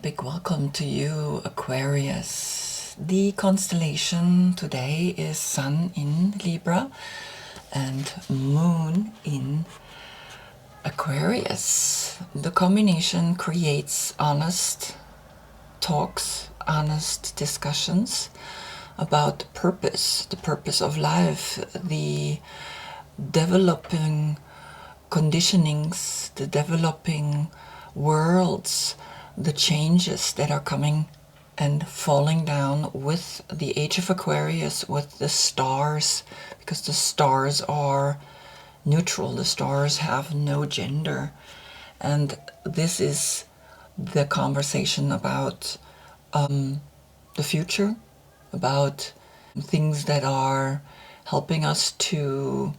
big welcome to you, Aquarius. The constellation today is Sun in Libra and Moon in Aquarius. The combination creates honest talks, honest discussions about purpose, the purpose of life, the developing conditionings, the developing worlds, the changes that are coming and falling down with the age of Aquarius, with the stars, because the stars are neutral, the stars have no gender. And this is the conversation about the future, about things that are helping us to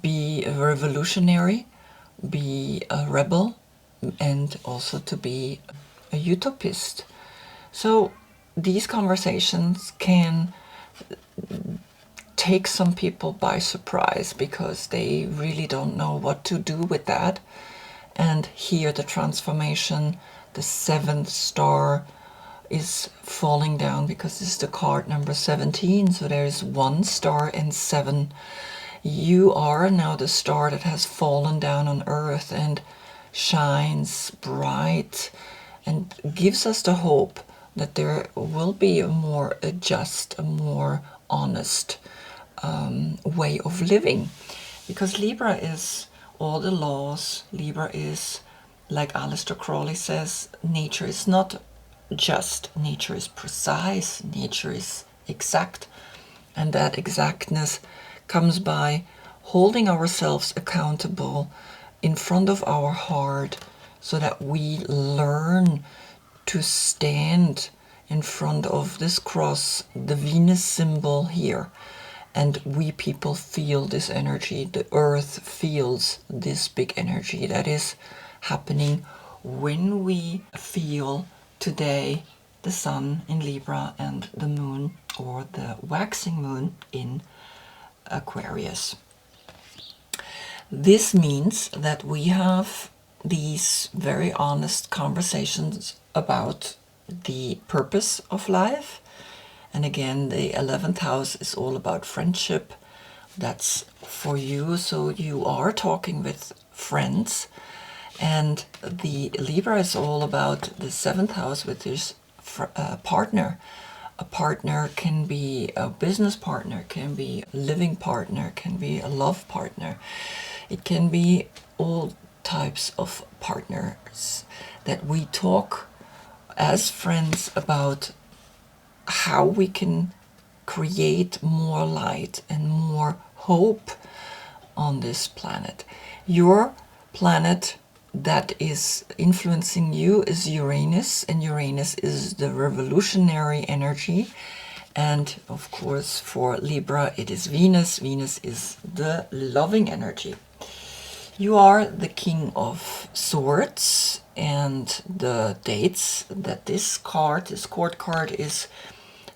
be a revolutionary, be a rebel, and also to be a utopist. So these conversations can take some people by surprise because they really don't know what to do with that. And here the transformation, the seventh star is falling down because this is the card number 17. So there is 1 star and 7. You are now the star that has fallen down on earth and shines bright and gives us the hope that there will be a more just, a more honest way of living. Because Libra is all the laws. Libra is, like Aleister Crowley says, nature is not just, nature is precise, nature is exact. And that exactness comes by holding ourselves accountable in front of our heart so that we learn to stand in front of this cross, the Venus symbol here. And we people feel this energy. The earth feels this big energy that is happening when we feel today the sun in Libra and the moon, or the waxing moon, in Aquarius. This means that we have these very honest conversations about the purpose of life. And again, the 11th house is all about friendship. That's for you. So you are talking with friends. And the Libra is all about the 7th house, with his partner. A partner can be a business partner, can be a living partner, can be a love partner. It can be all types of partners that we talk as friends about how we can create more light and more hope on this planet. Your planet that is influencing you is Uranus, and Uranus is the revolutionary energy. And of course, for Libra, it is Venus. Venus is the loving energy. You are the King of Swords, and the dates that this court card is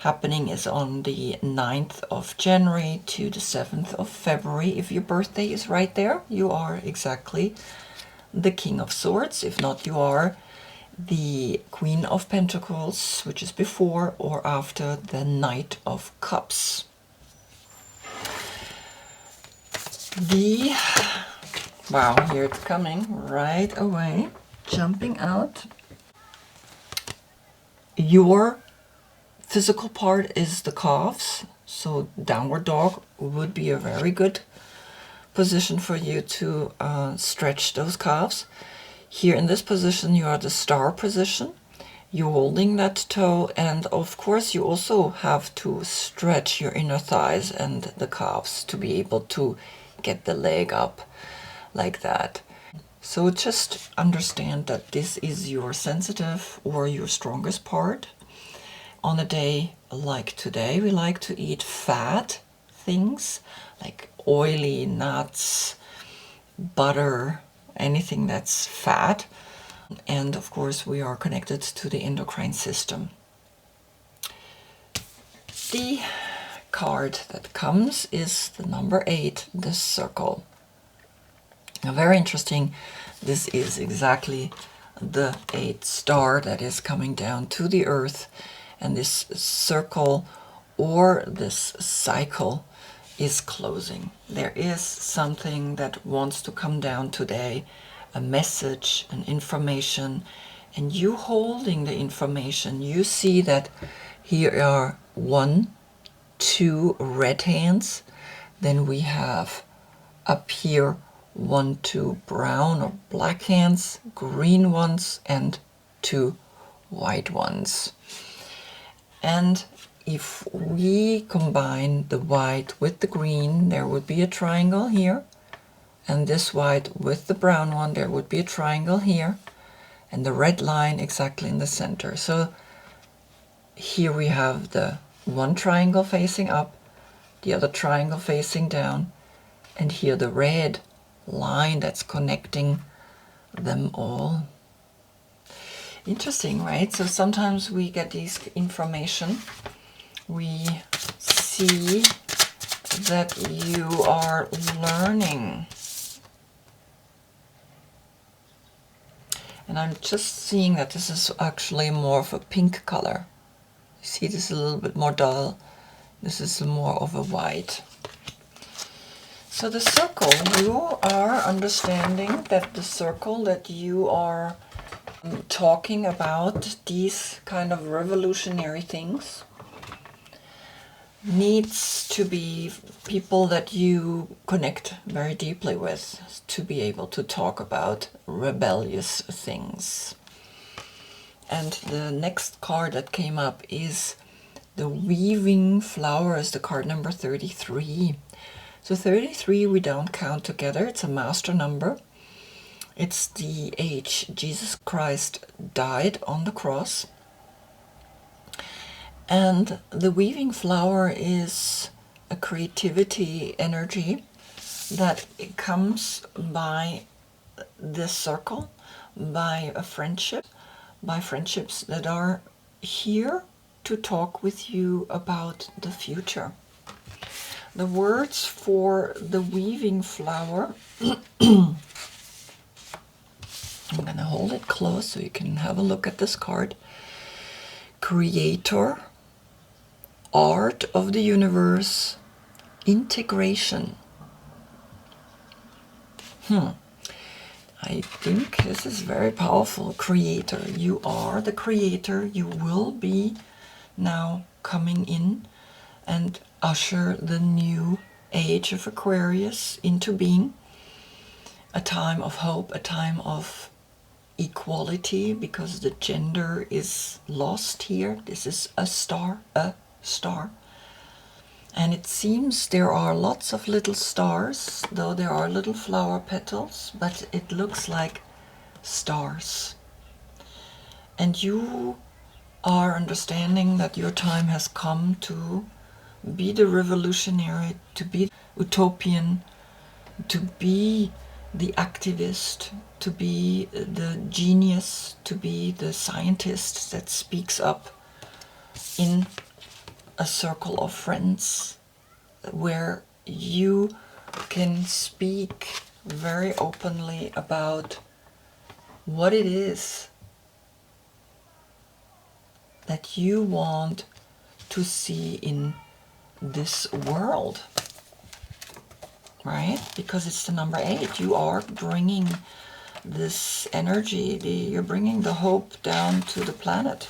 happening is on the 9th of January to the 7th of February. If your birthday is right there, you are exactly the King of Swords. If not, you are the Queen of Pentacles, which is before or after the Knight of Cups. Wow, here it's coming right away, jumping out. Your physical part is the calves, so downward dog would be a very good position for you to stretch those calves. Here in this position, you are the star position. You're holding that toe, and of course you also have to stretch your inner thighs and the calves to be able to get the leg up like that. So just understand that this is your sensitive or your strongest part. On a day like today, we like to eat fat things like oily nuts, butter, anything that's fat. And of course, we are connected to the endocrine system. The card that comes is the number 8, the circle. Now, very interesting. This is exactly the 8th star that is coming down to the earth, and this circle or this cycle is closing. There is something that wants to come down today, a message, an information, and you holding the information, you see that here are 1, 2 red hands, then we have up here 1, 2 brown or black hands, green ones, and 2 white ones. And if we combine the white with the green, there would be a triangle here, and this white with the brown one, there would be a triangle here, and the red line exactly in the center. So here we have the one triangle facing up, the other triangle facing down, and here the red line that's connecting them all. Interesting, right? So sometimes we get these information. We see that you are learning. And I'm just seeing that this is actually more of a pink color. You see, this is a little bit more dull. This is more of a white. So the circle, you are understanding that the circle that you are talking about, these kind of revolutionary things, needs to be people that you connect very deeply with to be able to talk about rebellious things. And the next card that came up is the weaving flowers, the card number 33. So 33 we don't count together, it's a master number. It's the age Jesus Christ died on the cross. And the weaving flower is a creativity energy that comes by this circle, by a friendship, by friendships that are here to talk with you about the future. The words for the weaving flower, I'm going to hold it close so you can have a look at this card. Creator, art of the universe, integration. I think this is very powerful. Creator, you are the creator. You will be now coming in and usher the new age of Aquarius into being. A time of hope, a time of equality, because the gender is lost here. This is a star. And it seems there are lots of little stars, though there are little flower petals, but it looks like stars. And you are understanding that your time has come to be the revolutionary, to be utopian, to be the activist, to be the genius, to be the scientist that speaks up in a circle of friends where you can speak very openly about what it is that you want to see in this world, right? Because it's the number 8. You are bringing this energy, you're bringing the hope down to the planet.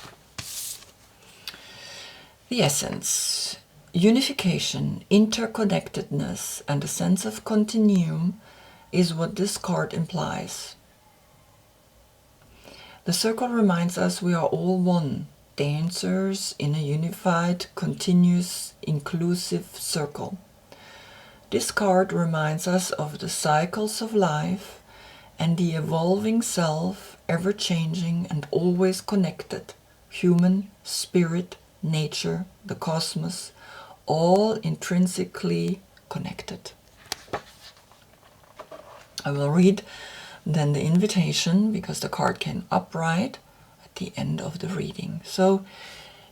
The essence, unification, interconnectedness, and a sense of continuum is what this card implies. The circle reminds us we are all one, dancers in a unified, continuous, inclusive circle. This card reminds us of the cycles of life and the evolving self, ever-changing and always connected, human, spirit, nature, the cosmos, all intrinsically connected. I will read then the invitation, because the card came upright at the end of the reading. So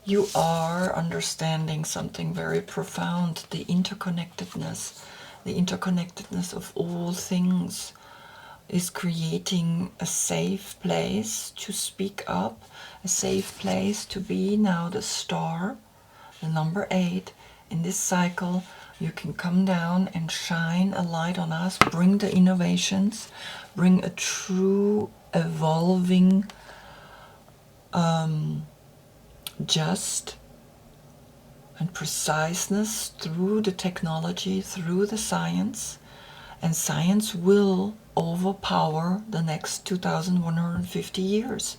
you are understanding something very profound, the interconnectedness of all things is creating a safe place to speak up, a safe place to be now the star, the number 8 in this cycle. You can come down and shine a light on us, bring the innovations, bring a true evolving, just and preciseness through the technology, through the science. And science will overpower the next 2,150 years.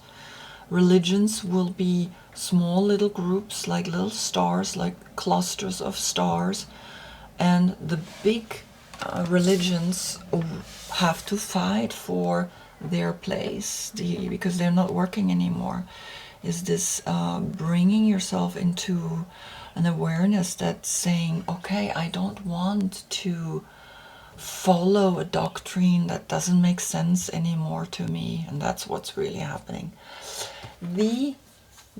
Religions will be small little groups, like little stars, like clusters of stars. And the big religions have to fight for their place because they're not working anymore. Is this bringing yourself into an awareness that's saying, okay, I don't want to follow a doctrine that doesn't make sense anymore to me. And that's what's really happening. The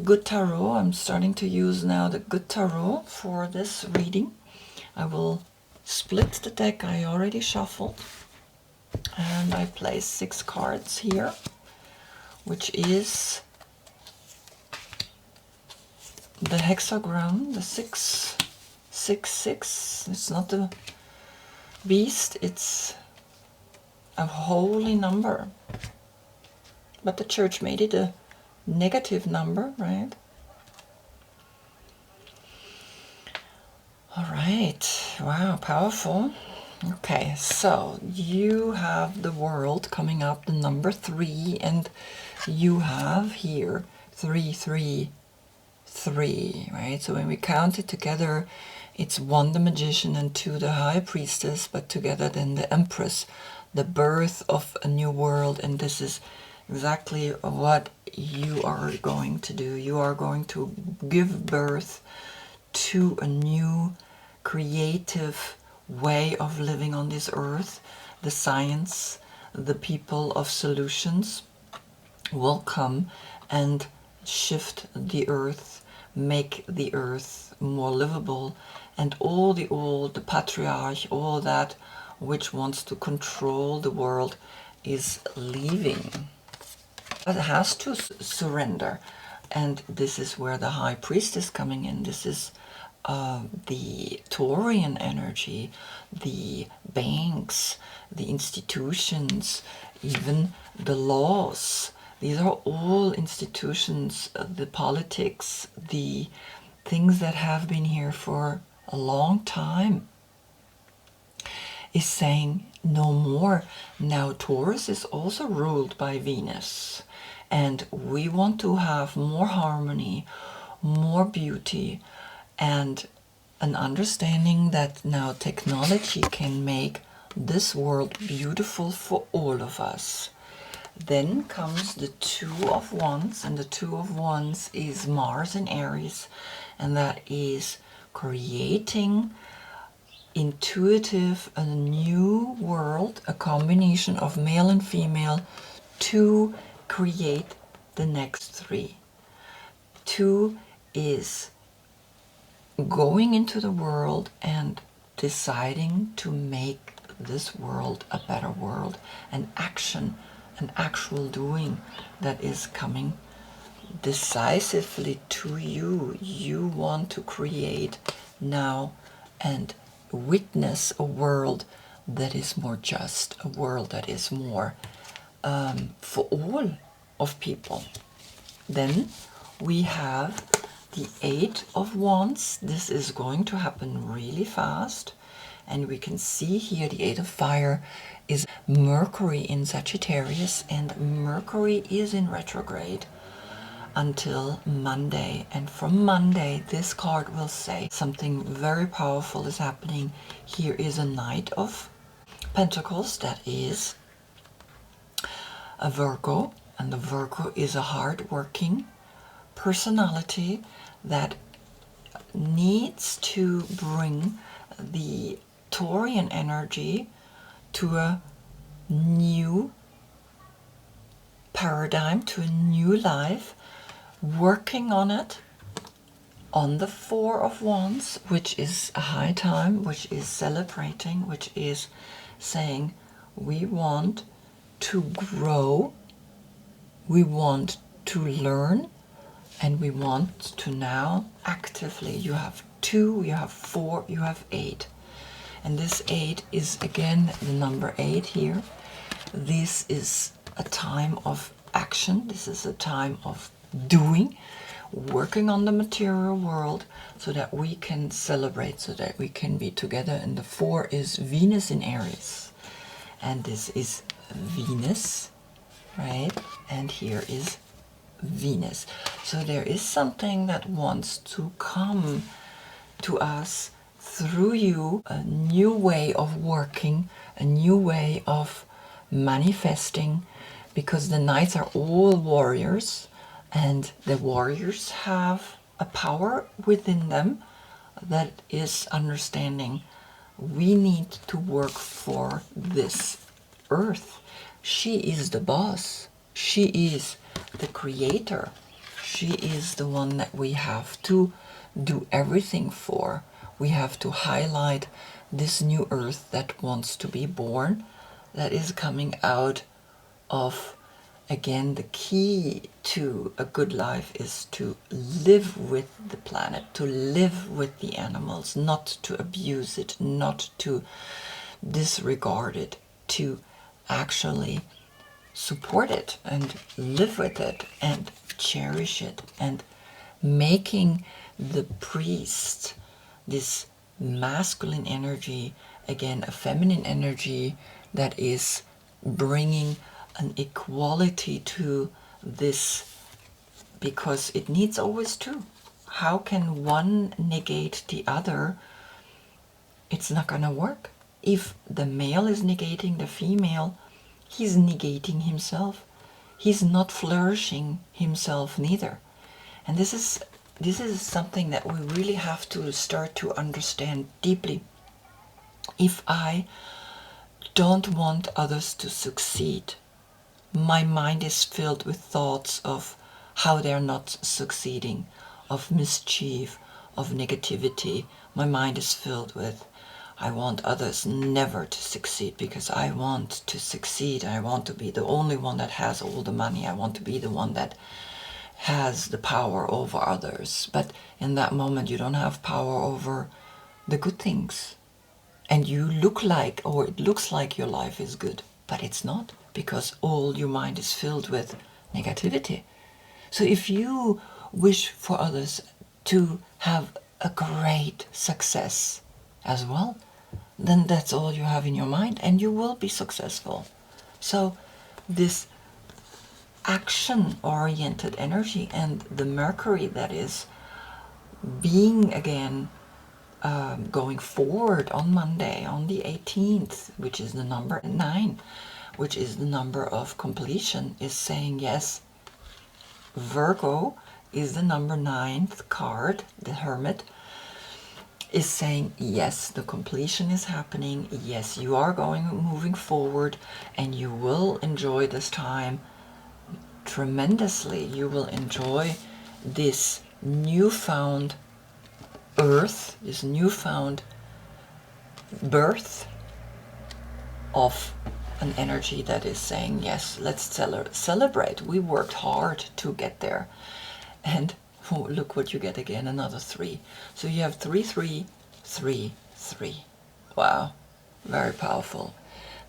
Good Tarot, I'm starting to use now the Good Tarot for this reading. I will split the deck I already shuffled, and I place 6 cards here, which is the hexagram, the 666. It's not the beast, it's a holy number. But the church made it a negative number, right? All right, wow, powerful. Okay, so you have the world coming up, the number 3, and you have here 333, right? So when we count it together, it's 1 the magician and 2 the high priestess, but together then the empress, the birth of a new world. And this is exactly what you are going to do. You are going to give birth to a new creative way of living on this earth. The science, the people of solutions will come and shift the earth, make the earth more livable, and all the old, the patriarch, all that which wants to control the world is leaving. But it has to surrender. And this is where the high priest is coming in. This is the Taurian energy, the banks, the institutions, even the laws. These are all institutions, the politics, the things that have been here for a long time, is saying no more. Now Taurus is also ruled by Venus, and we want to have more harmony, more beauty, and an understanding that now technology can make this world beautiful for all of us. Then comes the 2 of Wands, and the 2 of Wands is Mars in Aries, and that is creating intuitive, a new world, a combination of male and female to create the next 3. 2 is going into the world and deciding to make this world a better world, an action, an actual doing that is coming decisively to you. You want to create now and witness a world that is more just, a world that is more for all of people. Then we have the 8 of Wands. This is going to happen really fast, and we can see here the 8 of Fire is Mercury in Sagittarius, and Mercury is in retrograde until Monday. And from Monday, this card will say something very powerful is happening. Here is a Knight of Pentacles, that is a Virgo, and the Virgo is a hard-working personality that needs to bring the Taurian energy to a new paradigm, to a new life, working on it on the 4 of Wands, which is a high time, which is celebrating, which is saying we want to grow, we want to learn, and we want to now actively, you have 2, you have 4, you have 8. And this 8 is again the number 8 here. This is a time of action. This is a time of doing, working on the material world so that we can celebrate, so that we can be together. And the 4 is Venus in Aries. And this is Venus, right? And here is Venus. So there is something that wants to come to us through you, a new way of working, a new way of manifesting, because the knights are all warriors, and the warriors have a power within them that is understanding we need to work for this earth. She is the boss. She is the creator. She is the one that we have to do everything for. We have to highlight this new earth that wants to be born, that is coming out of, again, the key to a good life is to live with the planet, to live with the animals, not to abuse it, not to disregard it, to actually support it and live with it and cherish it, and making the priest, this masculine energy, again a feminine energy that is bringing an equality to this, because it needs always 2. How can one negate the other? It's not gonna work. If the male is negating the female, he's negating himself. He's not flourishing himself neither. And this is something that we really have to start to understand deeply. If I don't want others to succeed, my mind is filled with thoughts of how they're not succeeding, of mischief, of negativity. My mind is filled with, I want others never to succeed because I want to succeed. I want to be the only one that has all the money. I want to be the one that has the power over others. But in that moment you don't have power over the good things. And you look like, or it looks like your life is good, but it's not, because all your mind is filled with negativity. So if you wish for others to have a great success as well, then that's all you have in your mind, and you will be successful. So this action-oriented energy, and the Mercury that is being again going forward on Monday, on the 18th, which is the number 9, which is the number of completion, is saying yes. Virgo is the number 9th card, the Hermit, is saying yes, the completion is happening. Yes, you are moving forward, and you will enjoy this time tremendously. You will enjoy this newfound earth, this newfound birth of an energy that is saying yes, let's celebrate. We worked hard to get there. And oh, look what you get again, another 3. So you have 3, 3, 3, 3. Wow, very powerful.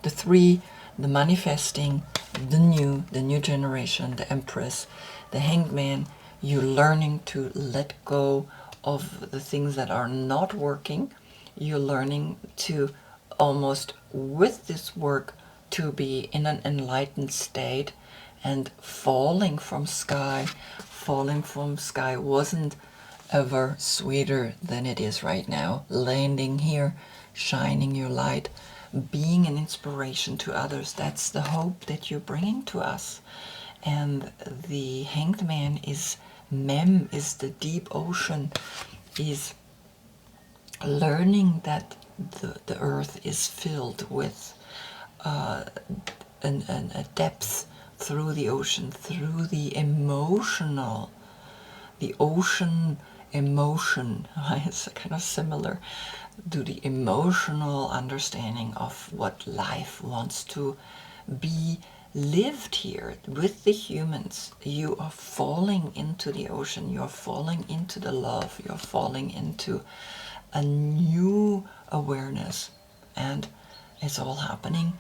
The 3, the manifesting, the new generation, the Empress, the Hanged Man. You're learning to let go of the things that are not working. You're learning to almost, with this work, to be in an enlightened state, and falling from sky wasn't ever sweeter than it is right now. Landing here, shining your light, being an inspiration to others, that's the hope that you're bringing to us. And the Hanged Man is Mem, is the deep ocean, is learning that the earth is filled with a depth through the ocean, through the emotional, the ocean emotion. It's kind of similar to the emotional understanding of what life wants to be lived here with the humans, you are falling into the ocean, you are falling into the love, you are falling into a new awareness. And it's all happening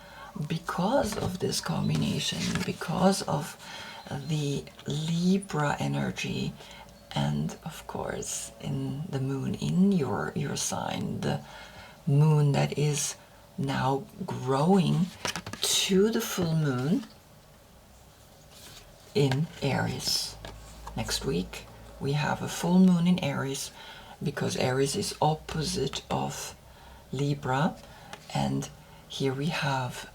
because of this combination, because of the Libra energy, and of course in the moon in your sign, the moon that is now growing to the full moon in Aries. Next week we have a full moon in Aries, because Aries is opposite of Libra, and here we have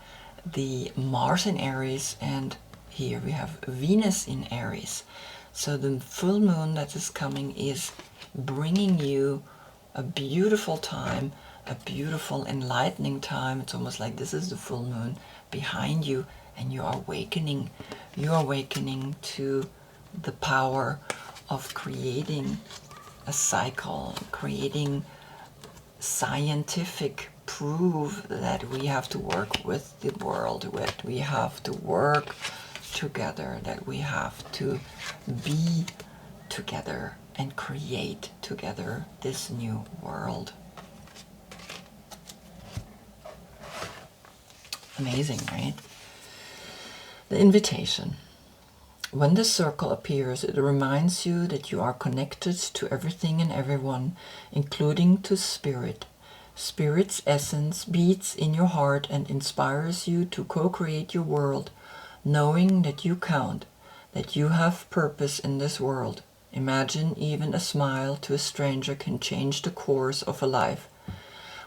the Mars in Aries, and here we have Venus in Aries. So the full moon that is coming is bringing you a beautiful time, a beautiful enlightening time. It's almost like this is the full moon behind you, and you are awakening. You are awakening to the power of creating a cycle, creating scientific proof that we have to work with the world, that we have to work together, that we have to be together and create together this new world. Amazing, right? The invitation. When the circle appears, it reminds you that you are connected to everything and everyone, including to spirit. Spirit's essence beats in your heart and inspires you to co-create your world, knowing that you count, that you have purpose in this world. Imagine even a smile to a stranger can change the course of a life.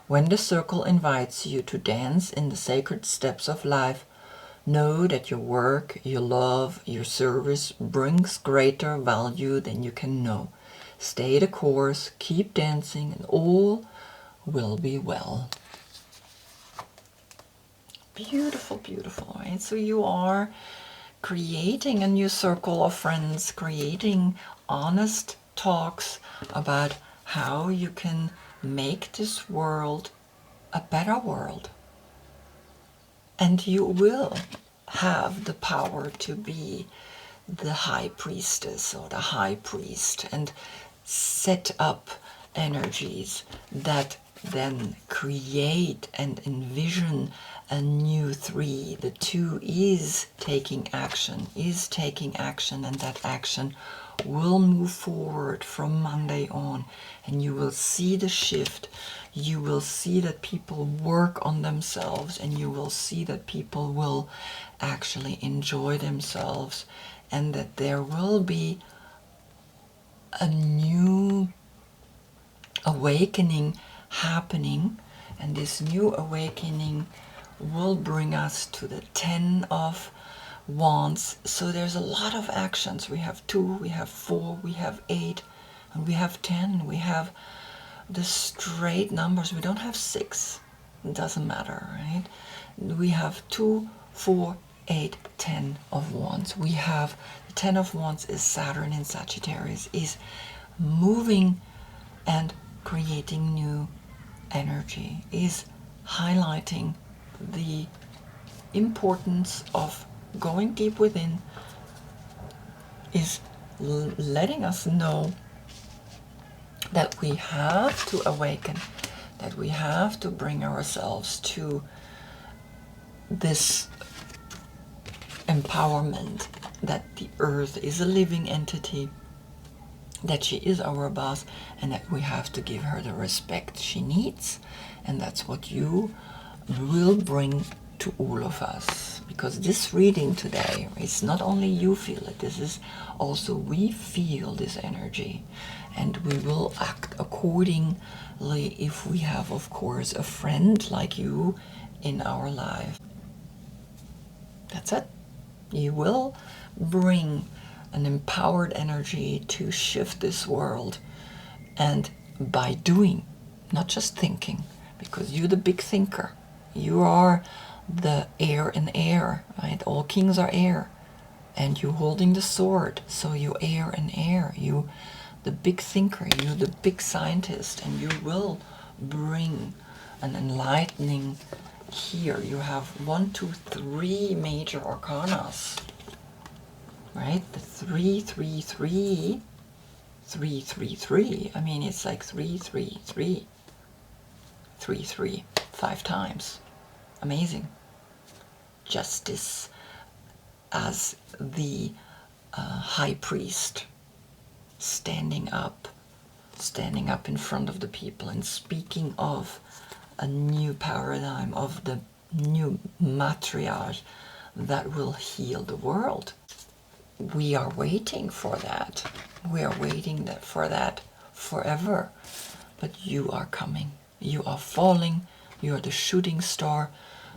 When the circle invites you to dance in the sacred steps of life, know that your work, your love, your service brings greater value than you can know. Stay the course, keep dancing, and all will be well. Beautiful, beautiful, right? So you are creating a new circle of friends, creating honest talks about how you can make this world a better world. And you will have the power to be the high priestess or the high priest and set up energies that then create and envision a new three. The two is taking action, and that action will move forward from Monday on, and you will see the shift. You will see that people work on themselves, and you will see that people will actually enjoy themselves, and that there will be a new awakening happening. And this new awakening will bring us to the 10 of Wands. So there's a lot of actions. We have 2, we have 4, we have 8, and we have 10. We have the straight numbers. We don't have 6. It doesn't matter, right? We have 2, 4, 8, 10 of Wands. We have the 10 of Wands is Saturn in Sagittarius, is moving and creating new energy, is highlighting the importance of going deep within, is letting us know that we have to awaken, that we have to bring ourselves to this empowerment, that the earth is a living entity, that she is our boss, and that we have to give her the respect she needs. And that's what you will bring to all of us, because this reading today is not only you feel it, this is also we feel this energy, and we will act accordingly if we have, of course, a friend like you in our life. That's it. You will bring an empowered energy to shift this world, and by doing, not just thinking, because you're the big thinker. You are the air in air, right? All kings are air, and you holding the sword, so you air and air. You the big thinker, you the big scientist, and you will bring an enlightening here you have 1, 2, 3 major arcanas, right? The 3, 3, 3, 3, 3, 3. I mean, it's like 3, 3, 3, 3, 3, 5 times. Amazing. Justice as the high priest, standing up in front of the people and speaking of a new paradigm, of the new matriarch that will heal the world. We are waiting for that. We are waiting for that forever. But you are coming. You are falling. You are the shooting star.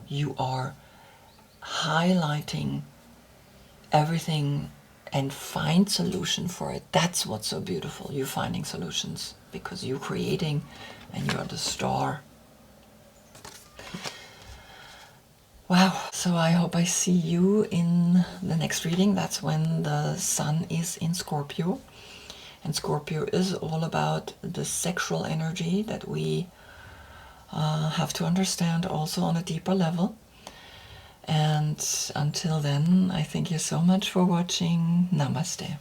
You are highlighting everything and find solution for it. That's what's so beautiful. You finding solutions because you're creating and you're the star. Wow. So I hope I see you in the next reading. That's when the sun is in Scorpio. And Scorpio is all about the sexual energy that we have to understand also on a deeper level. And until then, I thank you so much for watching. Namaste.